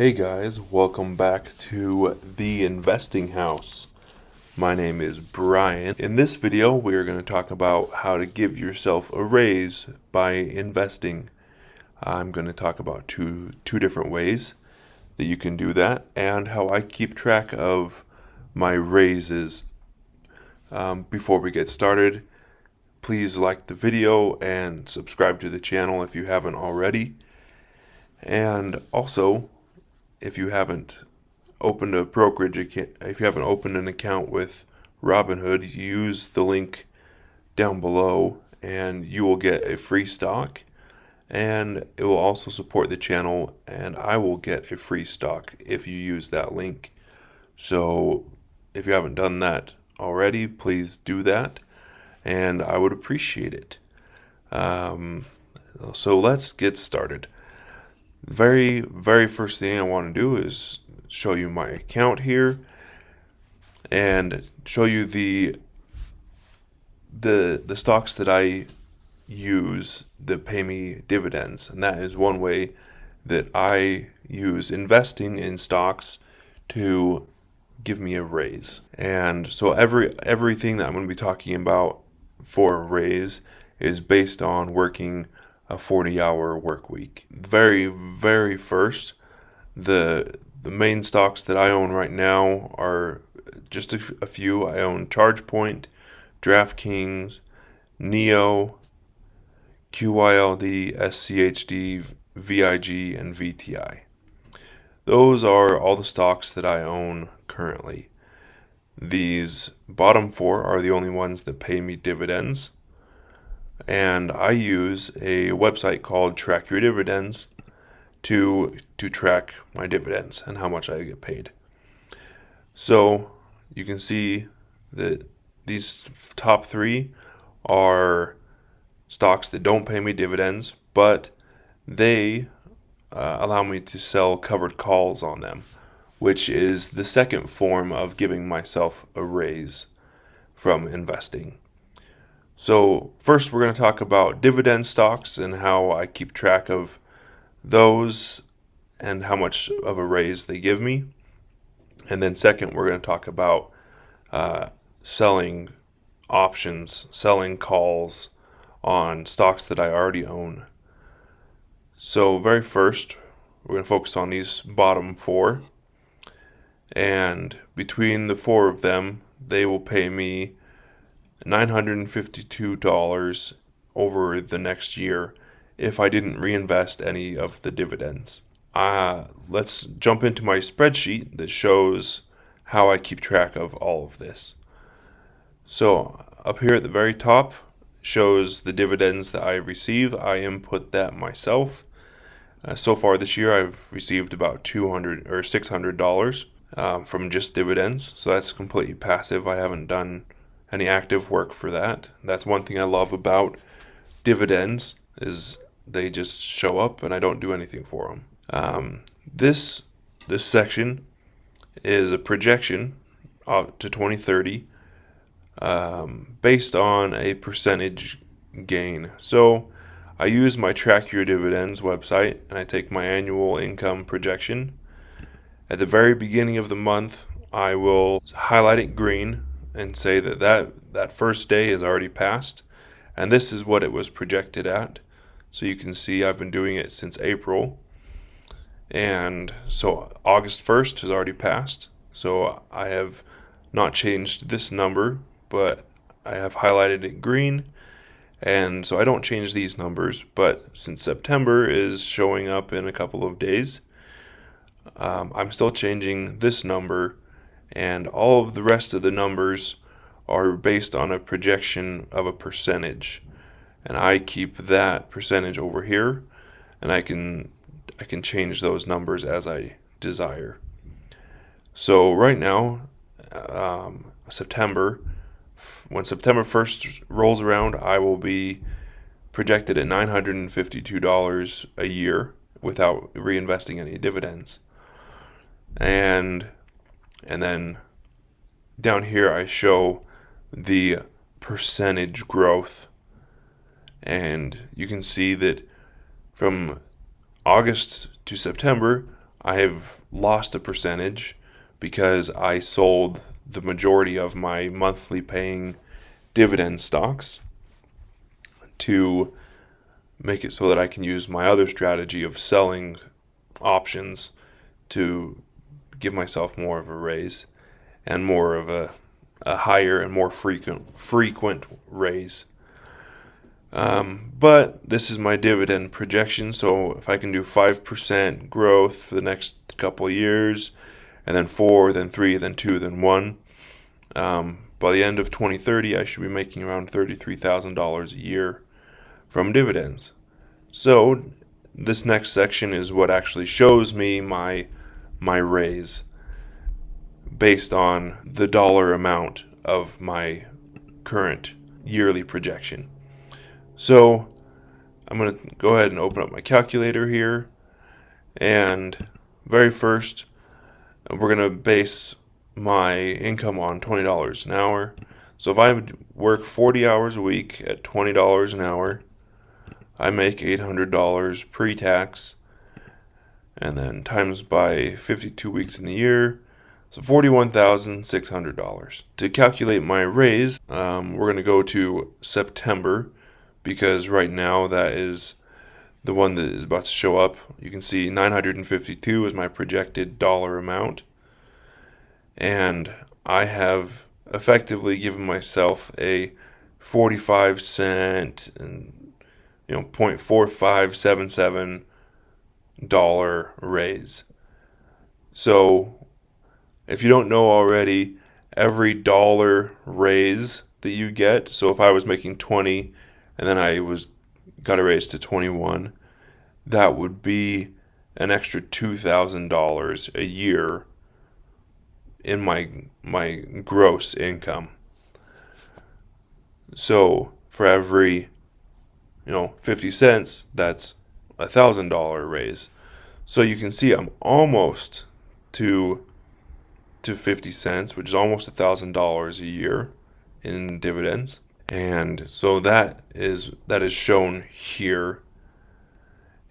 Hey guys, welcome back to The Investing House. My name is Brian. In this video, we are going to talk about how to give yourself a raise by investing. I'm going to talk about two different ways that you can do that and how I keep track of my raises. Before we get started, please like the video and subscribe to the channel if you haven't already. And also, if you haven't opened a brokerage account, if you haven't opened an account with Robinhood, use the link down below and you will get a free stock, and it will also support the channel, and I will get a free stock if you use that link. So if you haven't done that already, please do that and I would appreciate it. So let's get started. Very first thing I want to do is show you my account here and show you the stocks that I use that pay me dividends, and that is one way that I use investing in stocks to give me a raise. And so everything that I'm going to be talking about for a raise is based on working a 40-hour work week. Very first, the main stocks that I own right now are just a few. I own ChargePoint, DraftKings, NEO, QYLD, SCHD, VIG, and VTI. Those are all the stocks that I own currently. These bottom four are the only ones that pay me dividends. And I use a website called Track Your Dividends to track my dividends and how much I get paid. So you can see that these top three are stocks that don't pay me dividends, but they allow me to sell covered calls on them, which is the second form of giving myself a raise from investing. So first we're going to talk about dividend stocks and how I keep track of those and how much of a raise they give me. And then second, we're going to talk about selling options, selling calls on stocks that I already own. So very first, we're going to focus on these bottom four. And between the four of them, they will pay me $952 over the next year if I didn't reinvest any of the dividends. Let's jump into my spreadsheet that shows how I keep track of all of this. So up here at the very top shows the dividends that I receive. I input that myself. So far this year, I've received about $200 or $600 from just dividends. So that's completely passive. I haven't done any active work for that. That's one thing I love about dividends is they just show up and I don't do anything for them. This section is a projection to 2030 based on a percentage gain. So I use my Track Your Dividends website and I take my annual income projection. At the very beginning of the month, I will highlight it green and say that first day is already passed, and this is what it was projected at. So you can see I've been doing it since April, and so August 1st has already passed. So I have not changed this number, but I have highlighted it green, and so I don't change these numbers. But since September is showing up in a couple of days, I'm still changing this number, and all of the rest of the numbers are based on a projection of a percentage, and I keep that percentage over here, and I can change those numbers as I desire. So right now, when September 1st rolls around, I will be projected at $952 a year without reinvesting any dividends. And then down here I show the percentage growth, and you can see that from August to September I have lost a percentage because I sold the majority of my monthly paying dividend stocks to make it so that I can use my other strategy of selling options to give myself more of a raise and more of a higher and more frequent raise. But this is my dividend projection, so if I can do 5% growth for the next couple of years, and then 4, then 3, then 2, then 1, by the end of 2030, I should be making around $33,000 a year from dividends. So this next section is what actually shows me my raise based on the dollar amount of my current yearly projection. So I'm going to go ahead and open up my calculator here. And very first, we're going to base my income on $20 an hour. So if I would work 40 hours a week at $20 an hour, I make $800 pre-tax, and then times by 52 weeks in the year, so $41,600. To calculate my raise, we're going to go to September, because right now that is the one that is about to show up. You can see 952 is my projected dollar amount, and I have effectively given myself a 45 cent and 0.4577 dollar raise. So if you don't know already, every dollar raise that you get, so if I was making 20 and then got a raise to 21, that would be an extra $2,000 a year in my gross income. So for every 50 cents, that's $1,000 raise. So you can see I'm almost to 50 cents, which is almost $1,000 a year in dividends. And so that is shown here.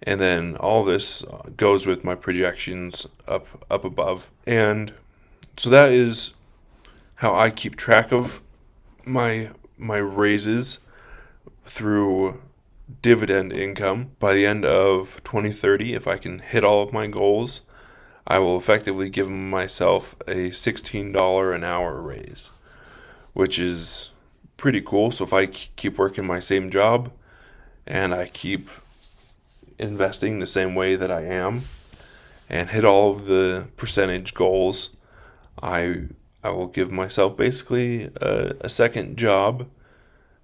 And then all this goes with my projections up above. And so that is how I keep track of my raises through dividend income. By the end of 2030, if I can hit all of my goals, I will effectively give myself a $16 an hour raise, which is pretty cool. So if I keep working my same job and I keep investing the same way that I am and hit all of the percentage goals, I will give myself basically a second job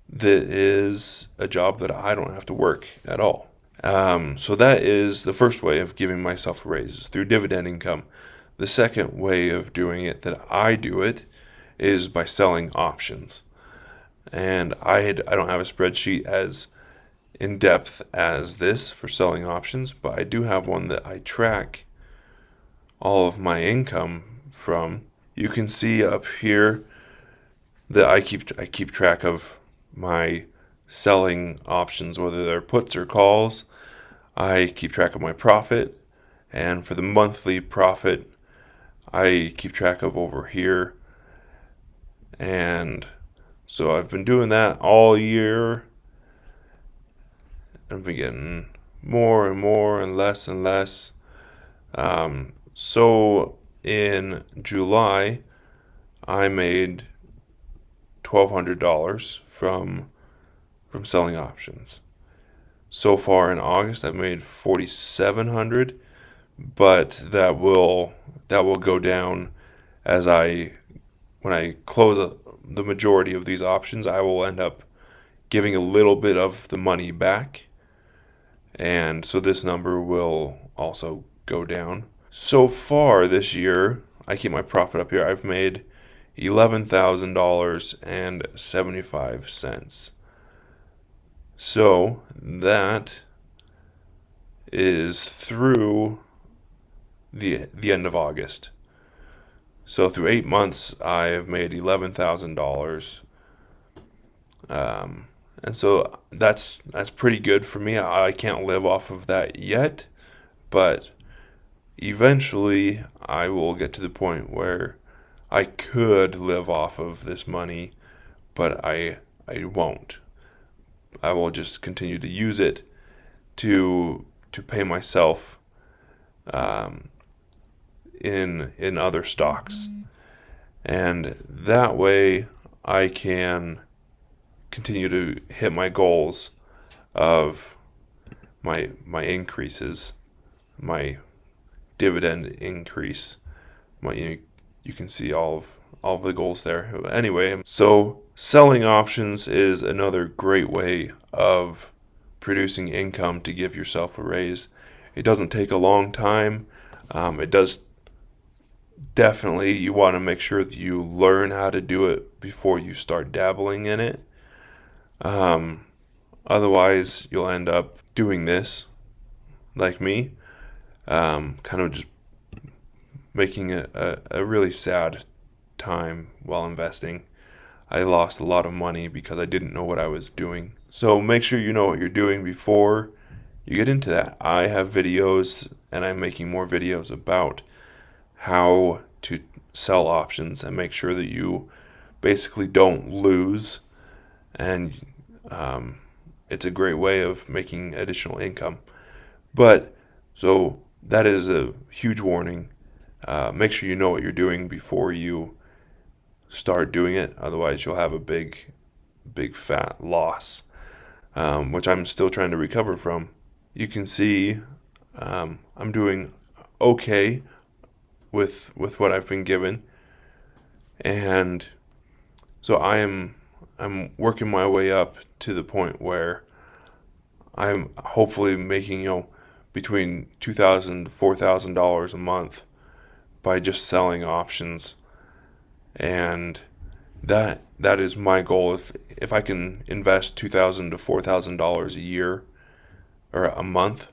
that is a job that I don't have to work at all. So that is the first way of giving myself a raise, is through dividend income. The second way of doing it, that I do it, is by selling options. And I don't have a spreadsheet as in depth as this for selling options, but I do have one that I track all of my income from. You can see up here that I keep track of my selling options, whether they're puts or calls. I keep track of my profit, and for the monthly profit, I keep track of over here. And so I've been doing that all year. I've been getting more and more and less and less. So in July, I made $1,200 from selling options. So far in August, I've made $4,700, but that will go down as when I close the majority of these options. I will end up giving a little bit of the money back, and so this number will also go down. So far this year, I keep my profit up here, I've made $11,000.75. So that is through the end of August. So through 8 months, I have made $11,000, and so that's pretty good for me. I can't live off of that yet, but eventually I will get to the point where I could live off of this money, but I won't. I will just continue to use it to pay myself um, in other stocks, and that way I can continue to hit my goals of my increases, my dividend increase. You can see all of the goals there. Anyway, so selling options is another great way of producing income to give yourself a raise. It doesn't take a long time. It does definitely, you want to make sure that you learn how to do it before you start dabbling in it. Otherwise, you'll end up doing this like me, kind of just making a really sad time while investing. I lost a lot of money because I didn't know what I was doing. So make sure you know what you're doing before you get into that. I have videos, and I'm making more videos about how to sell options and make sure that you basically don't lose. And it's a great way of making additional income. But so that is a huge warning. Make sure you know what you're doing before you start doing it. Otherwise, you'll have a big fat loss, which I'm still trying to recover from. You can see I'm doing okay with what I've been given, and so I'm working my way up to the point where I'm hopefully making between $2,000 to $4,000 a month by just selling options, and that is my goal. If I can invest $2,000 to $4,000 a year or a month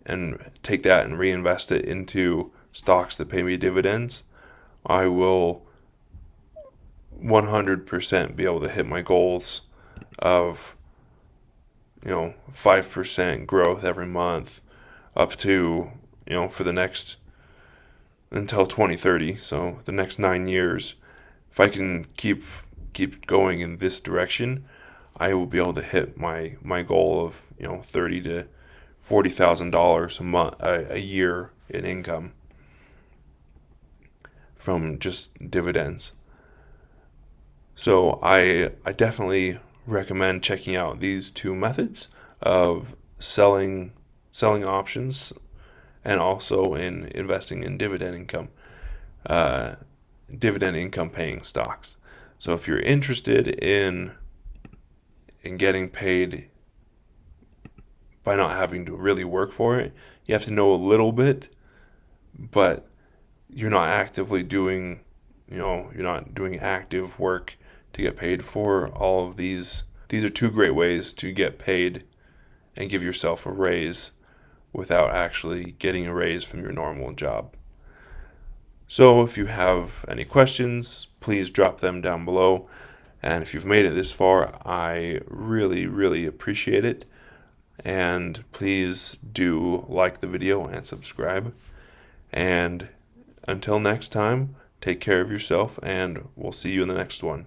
and take that and reinvest it into stocks that pay me dividends, I will 100% be able to hit my goals of 5% growth every month up to for the next until 2030, so the next 9 years. If I can keep going in this direction, I will be able to hit my goal of $30,000 to $40,000 a month, a year in income from just dividends. So I definitely recommend checking out these two methods of selling options and also in investing in dividend income paying stocks. So if you're interested in getting paid by not having to really work for it, you have to know a little bit, but you're not actively doing, you're not doing active work to get paid for all of these. These are two great ways to get paid and give yourself a raise without actually getting a raise from your normal job. So if you have any questions, please drop them down below. And if you've made it this far, I really, really appreciate it. And please do like the video and subscribe. And until next time, take care of yourself, and we'll see you in the next one.